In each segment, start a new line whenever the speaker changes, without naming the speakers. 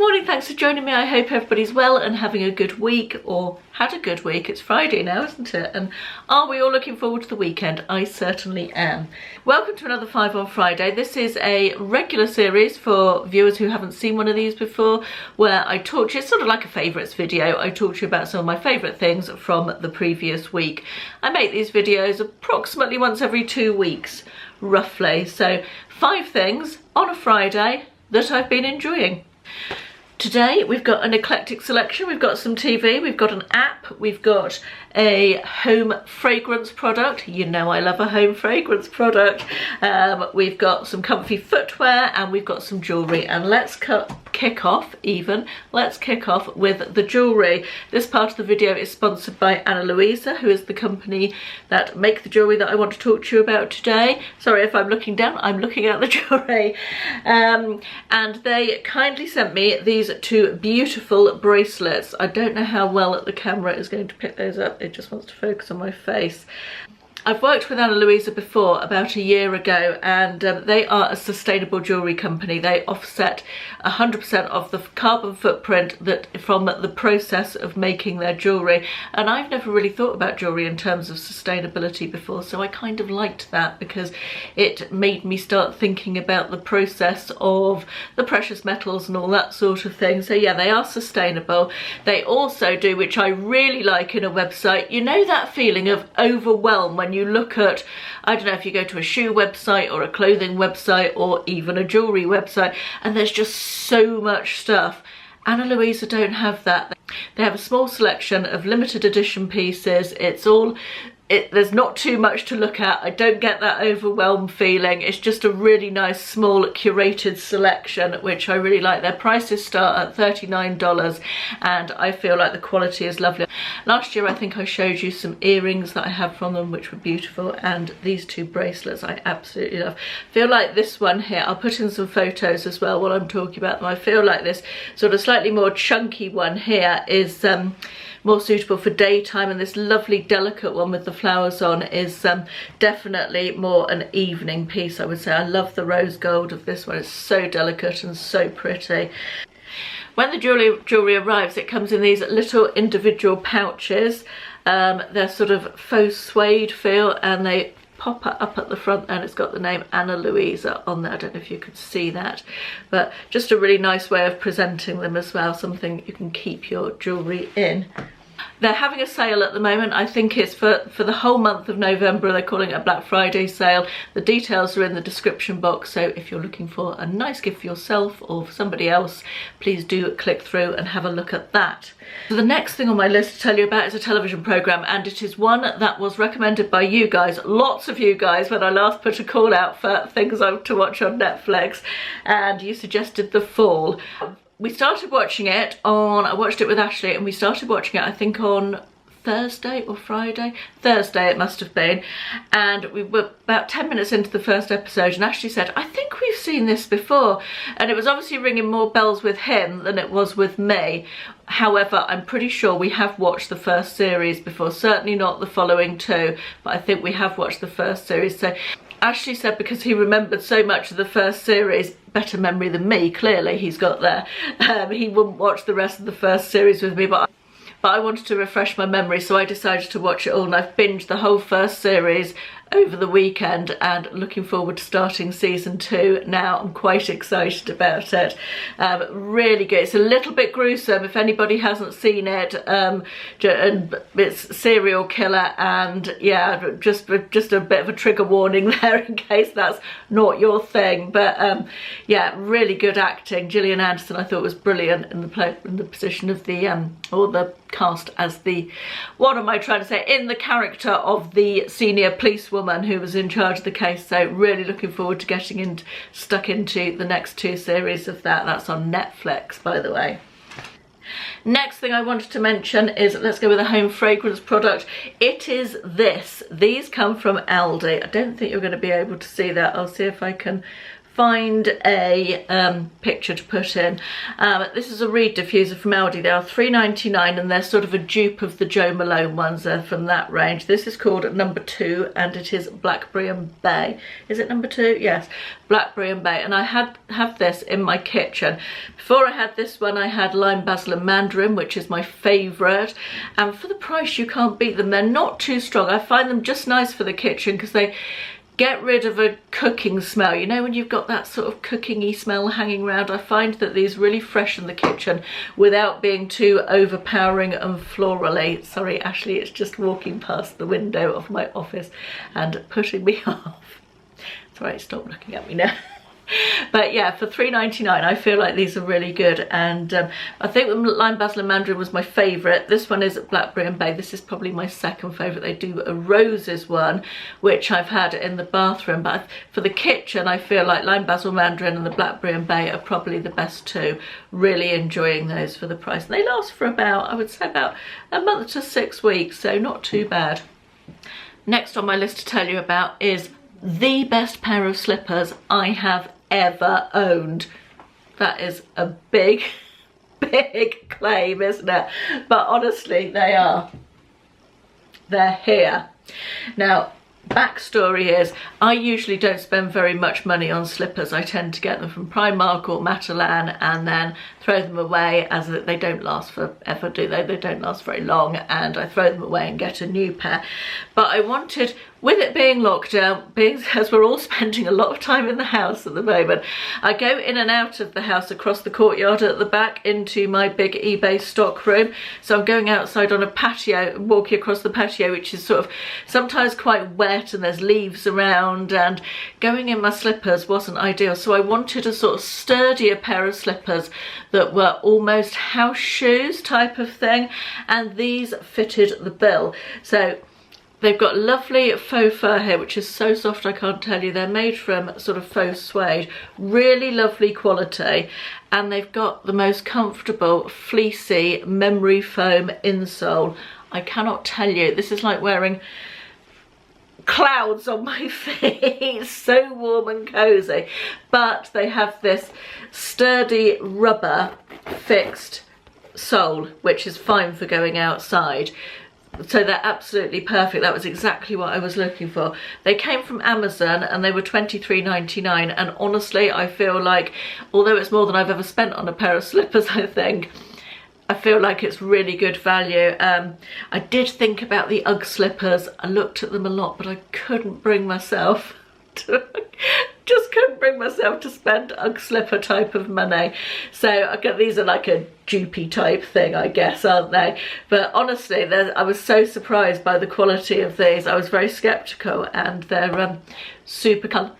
morning, thanks for joining me. I hope everybody's well and having a good week, or had a good week. It's Friday now, isn't it? And are we all looking forward to the weekend? I certainly am. Welcome to another 5 on Friday. This is a regular series for viewers who haven't seen one of these before, where I talk to you, it's sort of like a favourites video. I talk to you about some of my favourite things from the previous week. I make these videos approximately once every 2 weeks, roughly. So 5 things on a Friday that I've been enjoying. Today we've got an eclectic selection. We've got some TV, we've got an app, we've got a home fragrance product. You know I love a home fragrance product. We've got some comfy footwear and we've got some jewellery. And let's kick off with the jewellery. This part of the video is sponsored by Ana Luisa, who is the company that make the jewellery that I want to talk to you about today. Sorry if I'm looking down, I'm looking at the jewellery. And they kindly sent me these 2 beautiful bracelets. I don't know how well the camera is going to pick those up. It just wants to focus on my face. I've worked with Ana Luisa before, about a year ago, and they are a sustainable jewellery company. They offset 100% of the carbon footprint from the process of making their jewellery. And I've never really thought about jewellery in terms of sustainability before, so I kind of liked that because it made me start thinking about the process of the precious metals and all that sort of thing. So yeah, they are sustainable. They also do, which I really like in a website, you know that feeling of overwhelm when you look at, I don't know if you go to a shoe website or a clothing website or even a jewellery website, and there's just so much stuff. Ana Luisa don't have that. They have a small selection of limited edition pieces. There's not too much to look at. I don't get that overwhelmed feeling. It's just a really nice small curated selection, which I really like. Their prices start at $39 and I feel like the quality is lovely. Last year I think I showed you some earrings that I have from them, which were beautiful, and these 2 bracelets I absolutely love. I feel like this one here, I'll put in some photos as well while I'm talking about them. I feel like this sort of slightly more chunky one here is more suitable for daytime, and this lovely delicate one with the flowers on is definitely more an evening piece, I would say. I love the rose gold of this one. It's so delicate and so pretty. When the jewellery arrives, it comes in these little individual pouches. They're sort of faux suede feel, and they pop up at the front, and it's got the name Ana Luisa on there. I don't know if you could see that, but just a really nice way of presenting them as well, something you can keep your jewellery in. They're having a sale at the moment. I think it's for the whole month of November. They're calling it a Black Friday sale. The details are in the description box, so if you're looking for a nice gift for yourself or for somebody else, please do click through and have a look at that. So the next thing on my list to tell you about is a television programme, and it is one that was recommended by you guys, lots of you guys, when I last put a call out for things to watch on Netflix, and you suggested The Fall. We started watching it I watched it with Ashley, and we started watching it I think on Thursday or Friday? Thursday it must have been, and we were about 10 minutes into the first episode and Ashley said, I think we've seen this before, and it was obviously ringing more bells with him than it was with me. However, I'm pretty sure we have watched the first series before, certainly not the following 2, but I think we have watched the first series. So Ashley said because he remembered so much of the first series, better memory than me, clearly he's got there, he wouldn't watch the rest of the first series with me, but I wanted to refresh my memory, so I decided to watch it all, and I've binged the whole first series over the weekend and looking forward to starting season 2 now. I'm quite excited about it. Really good. It's a little bit gruesome if anybody hasn't seen it. And it's serial killer, and yeah, just a bit of a trigger warning there in case that's not your thing. But yeah, really good acting. Gillian Anderson I thought was brilliant in the position of the cast as in the character of the senior policewoman who was in charge of the case. So really looking forward to getting stuck into the next 2 series of that. That's on Netflix, by the way. Next thing I wanted to mention is, let's go with a home fragrance product. It is this. These come from Aldi. I don't think you're going to be able to see that. I'll see if I can find a picture to put in. This is a reed diffuser from Aldi. They are £3.99 and they're sort of a dupe of the Jo Malone ones. They're from that range. This is called number 2 and it is Blackberry and Bay. Is it number 2? Yes, Blackberry and Bay. And I have this in my kitchen. Before I had this one, I had lime, basil and mandarin, which is my favourite. And for the price, you can't beat them. They're not too strong. I find them just nice for the kitchen because they get rid of a cooking smell. You know, when you've got that sort of cooking-y smell hanging around, I find that these really freshen the kitchen without being too overpowering and florally. Sorry, Ashley, it's just walking past the window of my office and putting me off. It's all right, stop looking at me now. But yeah, for £3.99 I feel like these are really good, and I think the lime, basil and mandarin was my favourite. This one is Blackberry and Bay. This is probably my second favourite. They do a roses one, which I've had in the bathroom, but for the kitchen I feel like lime, basil, mandarin and the Blackberry and Bay are probably the best two. Really enjoying those for the price. And they last for about, I would say about a month to 6 weeks, so not too bad. Next on my list to tell you about is the best pair of slippers I have ever owned. That is a big claim, isn't it? But honestly, they are. They're here. Now, backstory is I usually don't spend very much money on slippers. I tend to get them from Primark or Matalan and then throw them away, as they don't last forever, do they? They don't last very long, and I throw them away and get a new pair. But I wanted, with it being lockdown, as we're all spending a lot of time in the house at the moment, I go in and out of the house across the courtyard at the back into my big eBay stock room. So I'm going outside on a patio, walking across the patio, which is sort of sometimes quite wet and there's leaves around, and going in my slippers wasn't ideal. So I wanted a sort of sturdier pair of slippers that were almost house shoes type of thing, and these fitted the bill. So they've got lovely faux fur here, which is so soft I can't tell you. They're made from sort of faux suede, really lovely quality, and they've got the most comfortable fleecy memory foam insole. I cannot tell you, this is like wearing clouds on my feet. So warm and cozy. But they have this sturdy rubber fixed sole, which is fine for going outside. So they're absolutely perfect. That was exactly what I was looking for. They came from Amazon and they were £23.99, and honestly I feel like, although it's more than I've ever spent on a pair of slippers, I feel like it's really good value. I did think about the UGG slippers. I looked at them a lot, but I couldn't bring myself to, just couldn't bring myself to spend UGG slipper type of money. So I get, these are like a dupey type thing, I guess, aren't they? But honestly, I was so surprised by the quality of these. I was very sceptical, and they're super colour.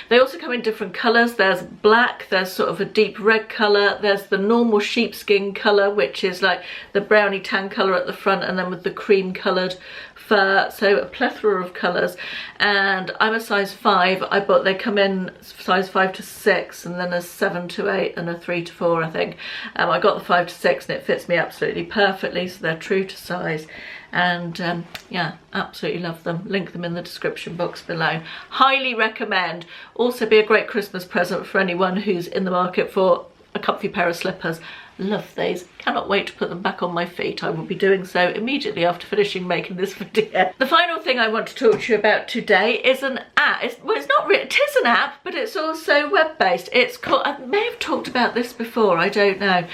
They also come in different colours. There's black, there's sort of a deep red colour, there's the normal sheepskin colour, which is like the browny tan colour at the front, and then with the cream coloured fur. So a plethora of colours, and I'm a size 5. They come in size 5 to 6, and then a 7 to 8 and a 3 to 4, I think. I got the 5 to 6 and it fits me absolutely perfectly, so they're true to size. And yeah, absolutely love them. Link them in the description box below. Highly recommend. Also be a great Christmas present for anyone who's in the market for a comfy pair of slippers. Love these. Cannot wait to put them back on my feet. I will be doing so immediately after finishing making this video. The final thing I want to talk to you about today is an app. Well, it's not really, it is an app, but it's also web-based. It's called, I may have talked about this before, I don't know,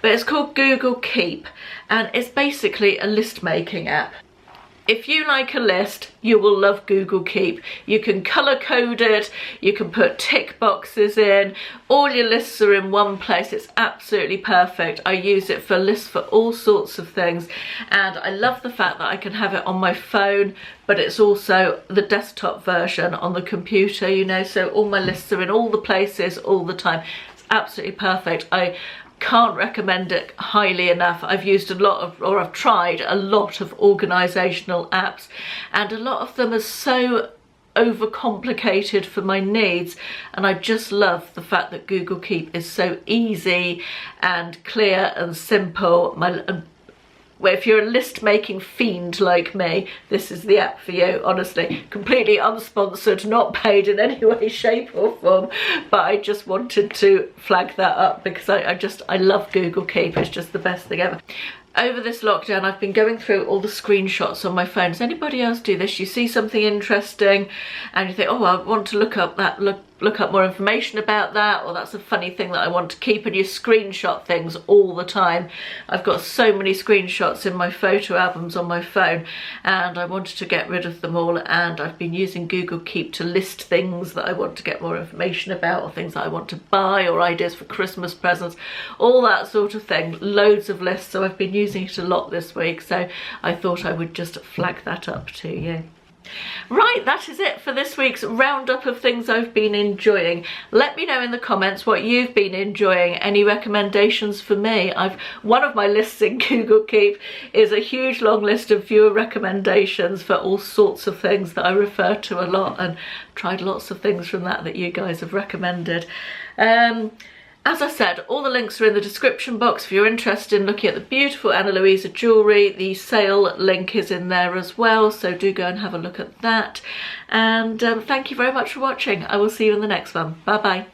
but it's called Google Keep, and it's basically a list making app. If you like a list, you will love Google Keep. You can colour code it, you can put tick boxes in, all your lists are in one place. It's absolutely perfect. I use it for lists for all sorts of things, and I love the fact that I can have it on my phone, but it's also the desktop version on the computer, you know, so all my lists are in all the places all the time. It's absolutely perfect. I can't recommend it highly enough. I've used a lot of, or I've tried a lot of organisational apps, and a lot of them are so overcomplicated for my needs, and I just love the fact that Google Keep is so easy and clear and simple. Well, if you're a list making fiend like me, this is the app for you, honestly. Completely unsponsored, not paid in any way, shape or form, but I just wanted to flag that up because I love Google Keep. It's just the best thing ever. Over this lockdown, I've been going through all the screenshots on my phone. Does anybody else do this? You see something interesting and you think, oh, I want to look up more information about that, or that's a funny thing that I want to keep, and you screenshot things all the time. I've got so many screenshots in my photo albums on my phone and I wanted to get rid of them all, and I've been using Google Keep to list things that I want to get more information about, or things that I want to buy, or ideas for Christmas presents, all that sort of thing. Loads of lists, so I've been using it a lot this week, so I thought I would just flag that up to you. Right, that is it for this week's roundup of things I've been enjoying. Let me know in the comments what you've been enjoying, any recommendations for me. One of my lists in Google Keep is a huge long list of viewer recommendations for all sorts of things that I refer to a lot, and tried lots of things from that you guys have recommended. As I said, all the links are in the description box if you're interested in looking at the beautiful Luisa Jewellery. The sale link is in there as well, so do go and have a look at that. And thank you very much for watching. I will see you in the next one. Bye bye.